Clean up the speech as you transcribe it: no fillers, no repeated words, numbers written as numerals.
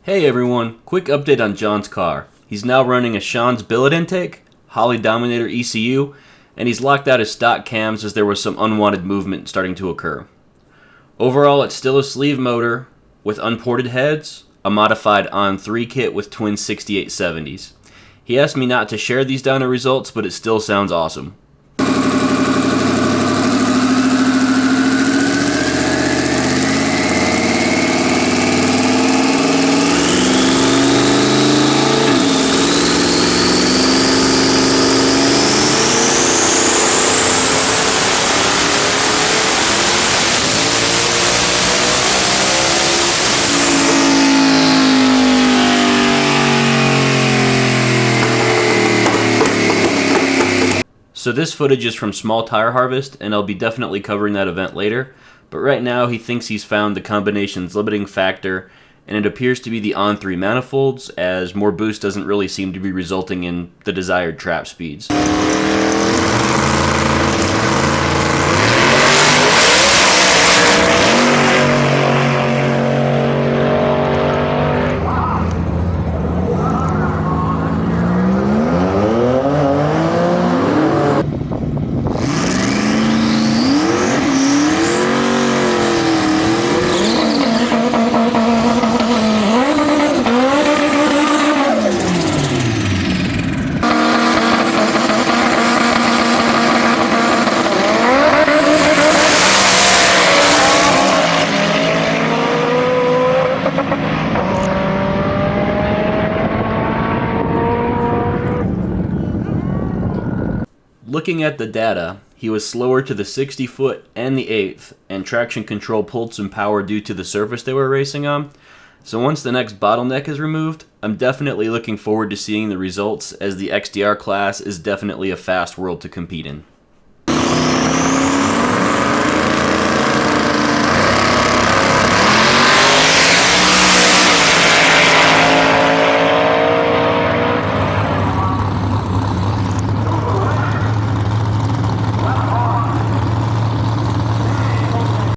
Hey everyone, quick update on John's car. He's now running a Sean's billet intake, Holly Dominator ECU, and he's locked out his stock cams as there was some unwanted movement starting to occur. Overall, it's still a sleeve motor with unported heads, a modified On3 kit with twin 6870s. He asked me not to share these dyno results, but it still sounds awesome. So this footage is from Small Tire Harvest, and I'll be definitely covering that event later, but right now he thinks he's found the combination's limiting factor, and it appears to be the On3 manifolds, as more boost doesn't really seem to be resulting in the desired trap speeds. Looking at the data, he was slower to the 60-foot and the 8th, and traction control pulled some power due to the surface they were racing on. So once the next bottleneck is removed, I'm definitely looking forward to seeing the results, as the XDR class is definitely a fast world to compete in.